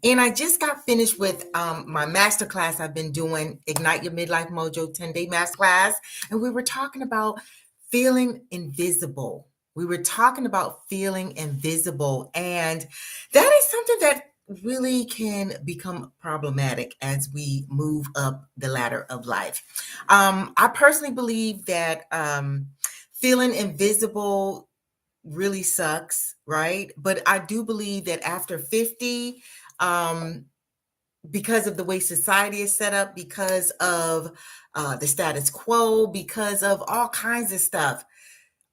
And I just got finished with my master class I've been doing, Ignite Your Midlife Mojo 10-day master class. And we were talking about feeling invisible. We were talking about feeling invisible. And that is something that really can become problematic as we move up the ladder of life. I personally believe that feeling invisible really sucks, right? But I do believe that after 50, um, because of the way society is set up, because of the status quo, because of all kinds of stuff,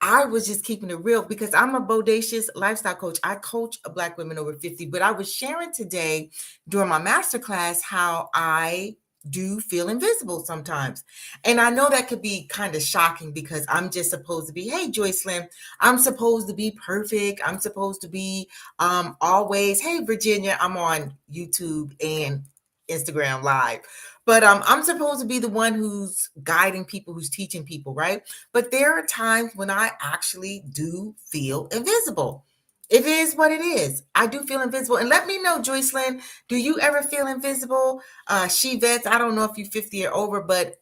I was just keeping it real because I'm a bodacious lifestyle coach. I coach Black women over 50, but I was sharing today during my masterclass how I do feel invisible sometimes. And I know that could be kind of shocking because I'm just supposed to be, hey, Joyce Lynn, I'm supposed to be perfect. I'm supposed to be always, hey, Virginia, I'm on YouTube and Instagram Live. But I'm supposed to be the one who's guiding people, who's teaching people, right? But there are times when I actually do feel invisible. It is what it is. I do feel invisible. And let me know, Joyce Lynn, do you ever feel invisible? She Vets, I don't know if you're 50 or over, but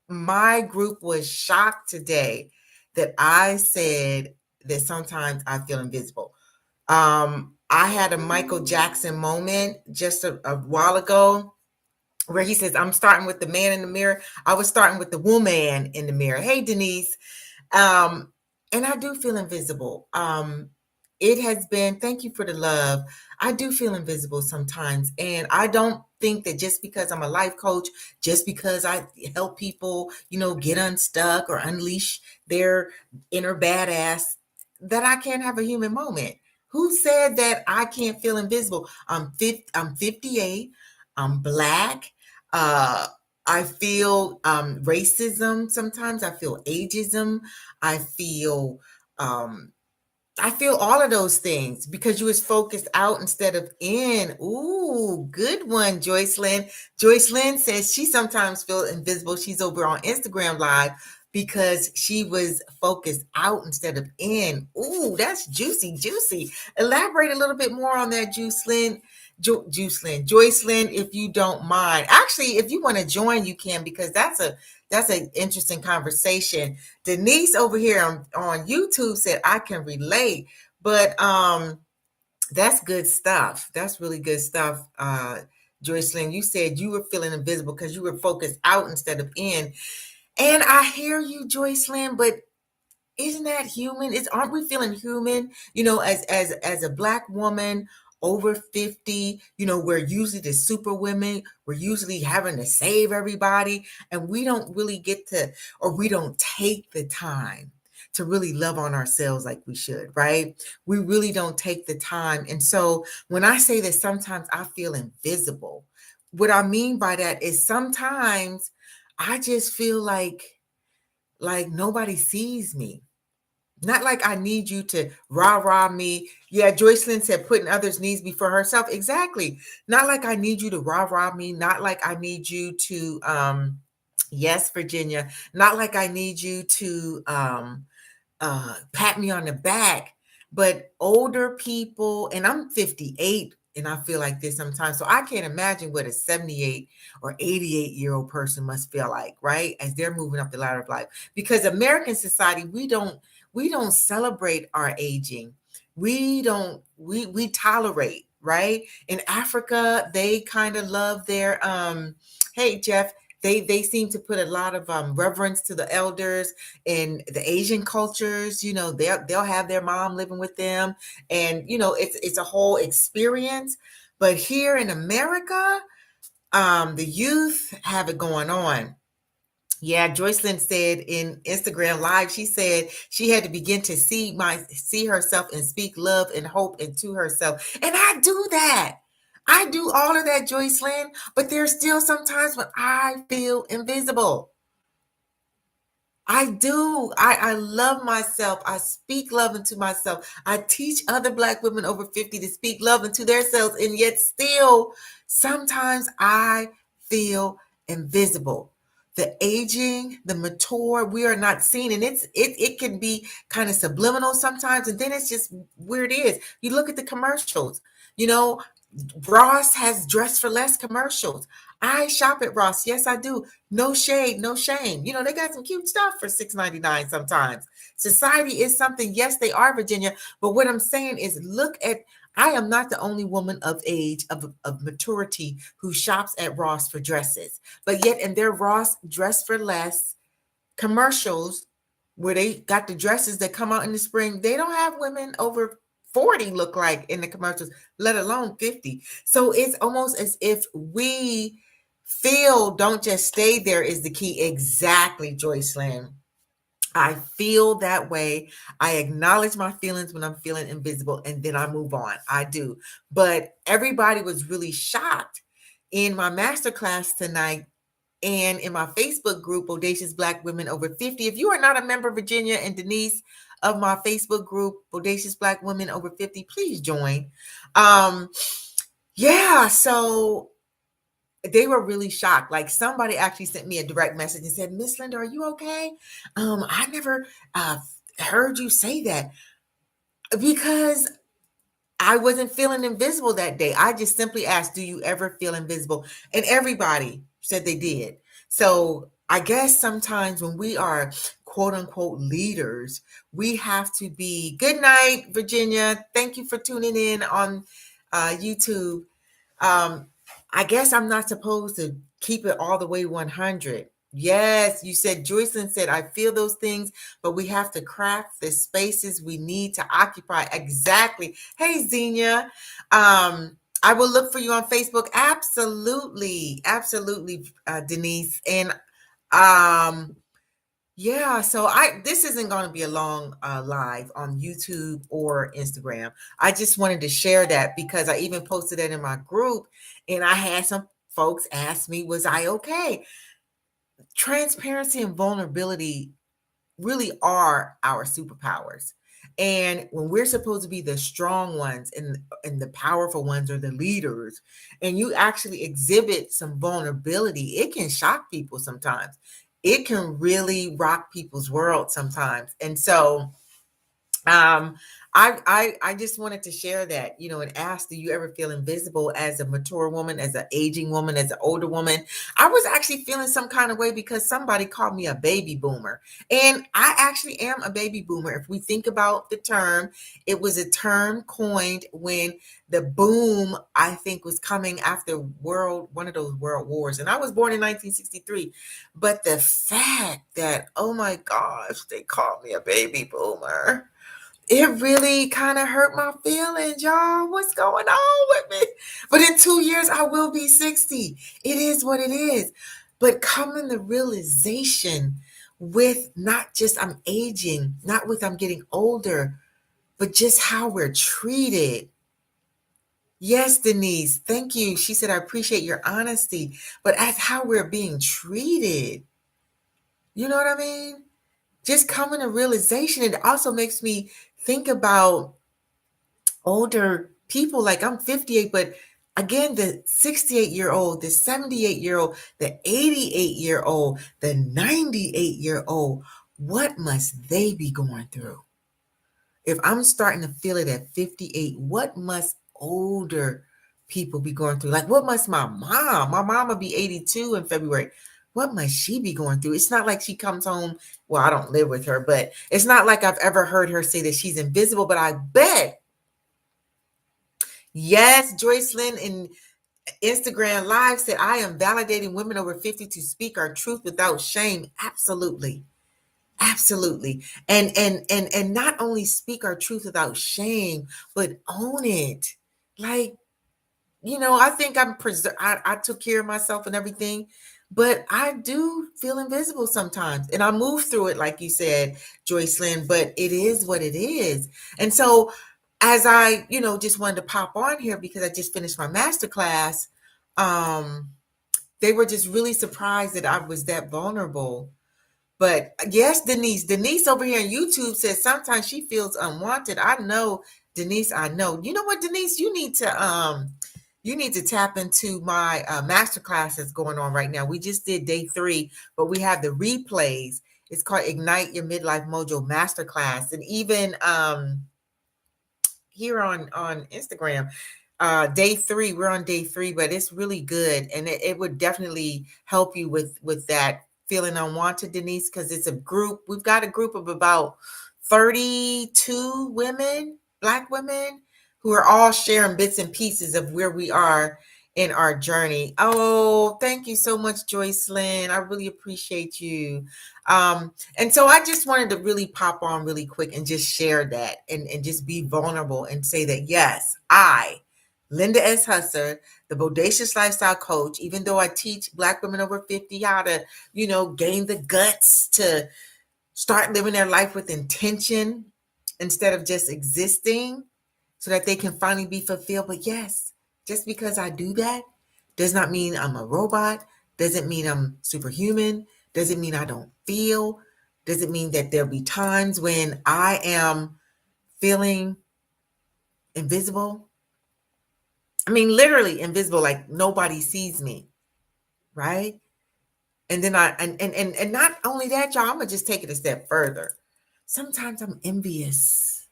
my group was shocked today that I said that sometimes I feel invisible. I had a Michael Jackson moment just a while ago where he says, I'm starting with the man in the mirror. I was starting with the woman in the mirror. Hey, Denise. Um, and I do feel invisible. It has been, thank you for the love. I do feel invisible sometimes. And I don't think that just because I'm a life coach, just because I help people, get unstuck or unleash their inner badass, that I can't have a human moment. Who said that I can't feel invisible? I'm 58. I'm Black. Uh, I feel racism sometimes. I feel ageism. I feel um, I feel all of those things because you was focused out instead of in. Ooh, good one, Joyce Lynn. Joyce Lynn says she sometimes feels invisible. She's over on Instagram Live because she was focused out instead of in. Ooh, that's juicy, juicy. Elaborate a little bit more on that, Juice Lynn. Joyce Lynn, if you don't mind. Actually, if you want to join, you can because that's an interesting conversation. Denise over here on YouTube said I can relate, but that's good stuff. That's really good stuff. Joyce Lynn, you said you were feeling invisible because you were focused out instead of in. And I hear you, Joyce Lynn, but isn't that human? Aren't we feeling human? As a Black woman over 50, we're usually the super women. We're usually having to save everybody, and we don't really get to, or we don't take the time to really love on ourselves like we should, right? We really don't take the time. And so when I say that sometimes I feel invisible, what I mean by that is sometimes I just feel like nobody sees me. Not like I need you to rah-rah me. Yeah, Joycelyn said putting others' needs before herself. Exactly. Not like I need you to rah-rah me. Not like I need you to, yes, Virginia. Not like I need you to pat me on the back. But older people, and I'm 58, and I feel like this sometimes. So I can't imagine what a 78 or 88-year-old person must feel like, right? As they're moving up the ladder of life. Because American society, we don't celebrate our aging. We tolerate, right? In Africa, they kind of love their hey Jeff, they seem to put a lot of reverence to the elders. In the Asian cultures, they'll have their mom living with them, and it's a whole experience. But here in America, the youth have it going on. Yeah, Joycelyn said in Instagram Live, she said she had to begin to see herself and speak love and hope into herself. And I do that. I do all of that, Joycelyn, but there's still sometimes when I feel invisible. I do. I love myself. I speak love into myself. I teach other Black women over 50 to speak love into themselves. And yet still, sometimes I feel invisible. The aging, the mature, we are not seen. And it can be kind of subliminal sometimes. And then it's just where it is. You look at the commercials, you know, Ross has dress for less commercials. I shop at Ross. Yes, I do. No shade, no shame. You know, they got some cute stuff for $6.99 sometimes. Society is something. Yes, they are, Virginia. But what I'm saying is look at, I am not the only woman of age, of maturity, who shops at Ross for dresses. But yet in their Ross dress for less commercials, where they got the dresses that come out in the spring, they don't have women over 40 look like in the commercials, let alone 50. So it's almost as if we feel don't just stay there is the key. Exactly, Joycelyn. I feel that way. I acknowledge my feelings when I'm feeling invisible, and then I move on. I do. But everybody was really shocked in my masterclass tonight and in my Facebook group, Bodacious Black Women Over 50. If you are not a member, Virginia and Denise, of my Facebook group, Bodacious Black Women Over 50, please join. Yeah, so they were really shocked. Like somebody actually sent me a direct message and said, Miss Linda, are you okay? I never heard you say that, because I wasn't feeling invisible that day. I just simply asked, do you ever feel invisible? And everybody said they did. So I guess sometimes when we are quote unquote leaders, we have to be, good night, Virginia. Thank you for tuning in on YouTube. Um, I guess I'm not supposed to keep it all the way 100. Yes, you said, Joycelyn said, I feel those things, but we have to craft the spaces we need to occupy. Exactly. Hey, Xenia. I will look for you on Facebook. Absolutely. Absolutely, Denise. And yeah, so this isn't going to be a long live on YouTube or Instagram. I just wanted to share that because I even posted it in my group, and I had some folks ask me, was I okay? Transparency and vulnerability really are our superpowers. And when we're supposed to be the strong ones and the powerful ones, or the leaders, and you actually exhibit some vulnerability, it can shock people sometimes. It can really rock people's world sometimes. And so um I just wanted to share that, and ask, do you ever feel invisible as a mature woman, as an aging woman, as an older woman? I was actually feeling some kind of way because somebody called me a baby boomer, and I actually am a baby boomer. If we think about the term, it was a term coined when the boom, I think, was coming after one of those world wars, and I was born in 1963. But the fact that, oh my gosh, they called me a baby boomer, it really kind of hurt my feelings, y'all. What's going on with me? But in 2 years, I will be 60. It is what it is. But coming the realization with not just I'm aging, not with I'm getting older, but just how we're treated. Yes, Denise, thank you. She said, I appreciate your honesty, but as how we're being treated. You know what I mean? Just coming to realization. It also makes me think about older people. Like I'm 58, but again, the 68-year-old, the 78-year-old, the 88-year-old, the 98-year-old, what must they be going through? If I'm starting to feel it at 58, what must older people be going through? Like, what must my mom? My mom will be 82 in February. What must she be going through? It's not like she comes home. Well, I don't live with her, but it's not like I've ever heard her say that she's invisible. But I bet, yes, Joycelyn in Instagram Live said, I am validating women over 50 to speak our truth without shame. Absolutely. Absolutely. And not only speak our truth without shame, but own it. Like, I think I took care of myself and everything, but I do feel invisible sometimes. And I move through it, like you said, Joycelyn, but it is what it is. And so as I, just wanted to pop on here because I just finished my master class, they were just really surprised that I was that vulnerable. But yes, Denise over here on YouTube says sometimes she feels unwanted. I know, Denise, I know. You know what, Denise, you need to tap into my master class that's going on right now. We just did day 3, but we have the replays. It's called Ignite Your Midlife Mojo Masterclass. And even here on Instagram, day 3. We're on day 3, but it's really good, and it would definitely help you with that feeling unwanted, Denise, because it's a group. We've got a group of about 32 women, Black women, who are all sharing bits and pieces of where we are in our journey. Oh, thank you so much, Joyce Lynn. I really appreciate you. And so I just wanted to really pop on really quick and just share that, and just be vulnerable and say that, yes, Linda S. Husser, the Bodacious Lifestyle Coach, even though I teach Black women over 50 how to, gain the guts to start living their life with intention instead of just existing so that they can finally be fulfilled. But yes, just because I do that does not mean I'm a robot, doesn't mean I'm superhuman, doesn't mean I don't feel, doesn't mean that there'll be times when I am feeling invisible. I mean, literally invisible, like nobody sees me, right? And then and not only that, y'all, I'm gonna just take it a step further. Sometimes I'm envious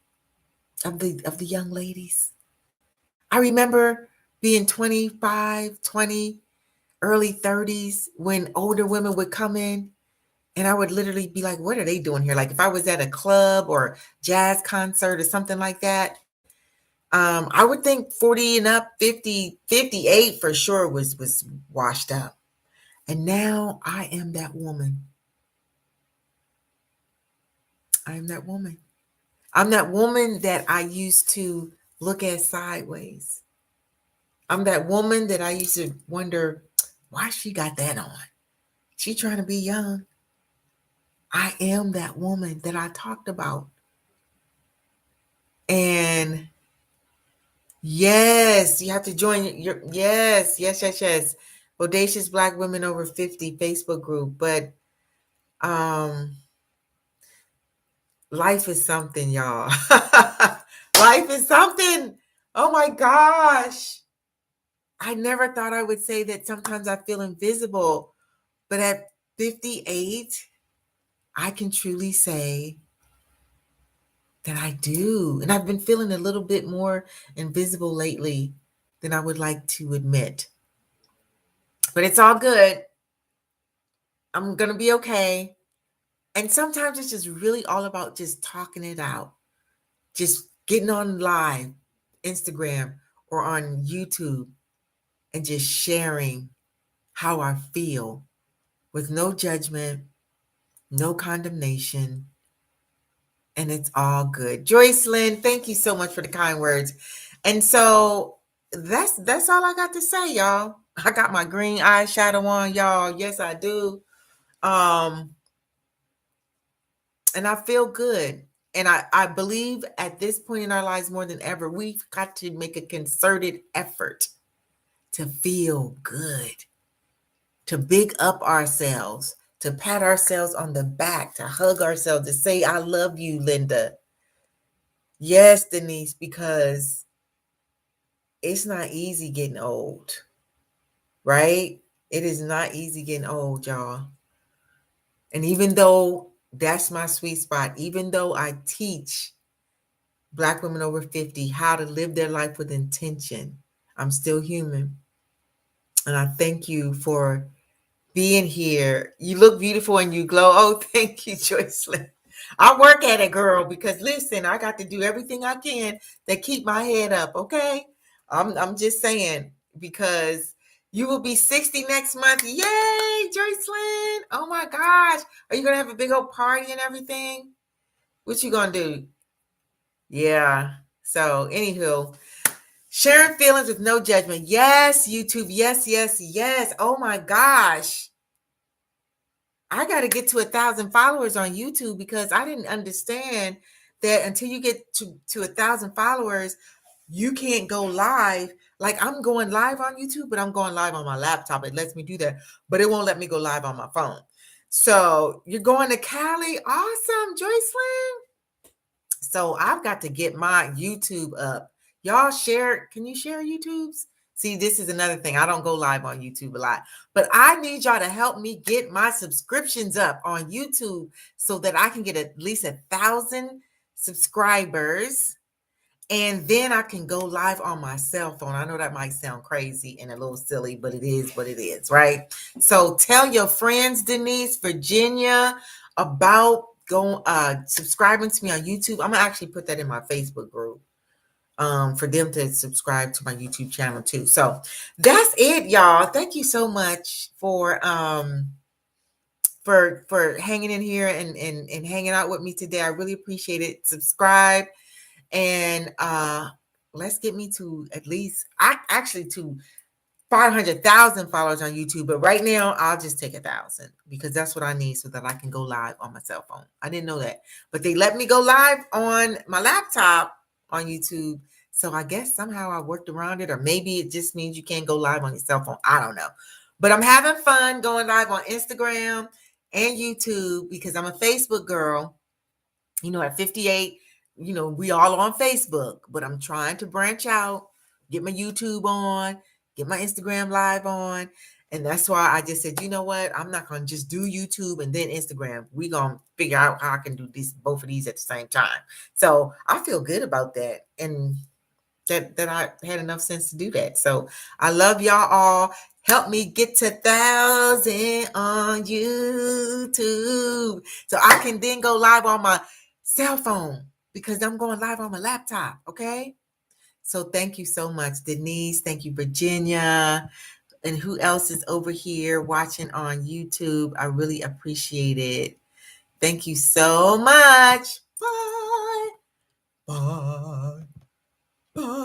of the young ladies. I remember being 25, 20, early 30s when older women would come in, and I would literally be like, what are they doing here? Like if I was at a club or jazz concert or something like that, I would think 40 and up, 50, 58 for sure was washed up. And now I am that woman. I am that woman. I'm that woman that I used to look at sideways. I'm that woman that I used to wonder why she got that on. She trying to be young. I am that woman that I talked about. And yes, you have to join your yes. Audacious Black Women Over 50 Facebook group. But life is something, y'all. Life is something. Oh my gosh. I never thought I would say that sometimes I feel invisible. But at 58, I can truly say that I do. And I've been feeling a little bit more invisible lately than I would like to admit. But it's all good. I'm going to be okay. And sometimes it's just really all about just talking it out, just getting on live, Instagram or on YouTube, and just sharing how I feel with no judgment, no condemnation, and it's all good. Joyce Lynn, thank you so much for the kind words. And so that's all I got to say, y'all. I got my green eyeshadow on, y'all. Yes, I do. And I feel good. And I believe at this point in our lives more than ever, we've got to make a concerted effort to feel good, to big up ourselves, to pat ourselves on the back, to hug ourselves, to say, I love you, Linda. Yes, Denise, because it's not easy getting old, right? It is not easy getting old, y'all. And even though that's my sweet spot, even though I teach Black women over 50 how to live their life with intention, I'm still human. And I thank you for being here. You look beautiful and you glow. Oh, thank you, Joycelyn. I work at it, girl, because listen, I got to do everything I can to keep my head up, okay? I'm just saying, because you will be 60 next month. Yay, Joycelyn. Oh my gosh. Are you gonna have a big old party and everything? What you gonna do? Yeah. So anywho, sharing feelings with no judgment. Yes, YouTube. Yes. Oh my gosh. I got to get to 1,000 followers on YouTube, because I didn't understand that until you get to 1,000 followers, you can't go live. Like I'm going live on YouTube, but I'm going live on my laptop. It lets me do that, but it won't let me go live on my phone. So you're going to Cali. Awesome, Joycelyn. So I've got to get my YouTube up. Y'all share. Can you share YouTubes? See, this is another thing. I don't go live on YouTube a lot, but I need y'all to help me get my subscriptions up on YouTube so that I can get at least 1,000 subscribers. And then I can go live on my cell phone. I know that might sound crazy and a little silly, but it is what it is, right? So tell your friends, Denise, Virginia, about going subscribing to me on YouTube. I'm gonna actually put that in my Facebook group for them to subscribe to my YouTube channel too. So that's it, y'all. Thank you so much for hanging in here and hanging out with me today. I really appreciate it. Subscribe and let's get me to at least to 500,000 followers on YouTube. But right now, I'll just take 1,000 because that's what I need so that I can go live on my cell phone. I didn't know that, but they let me go live on my laptop on YouTube. So I guess somehow I worked around it, or maybe it just means you can't go live on your cell phone. I don't know. But I'm having fun going live on Instagram and YouTube because I'm a Facebook girl. At 58, we all on Facebook, but I'm trying to branch out, get my YouTube on, get my Instagram live on. And that's why I just said, you know what? I'm not going to just do YouTube and then Instagram. We're going to figure out how I can do both of these at the same time. So I feel good about that. And that I had enough sense to do that. So I love y'all all. Help me get to 1,000 on YouTube so I can then go live on my cell phone because I'm going live on my laptop. Okay. So thank you so much, Denise. Thank you, Virginia. And who else is over here watching on YouTube? I really appreciate it. Thank you so much. Bye. Bye. Bye.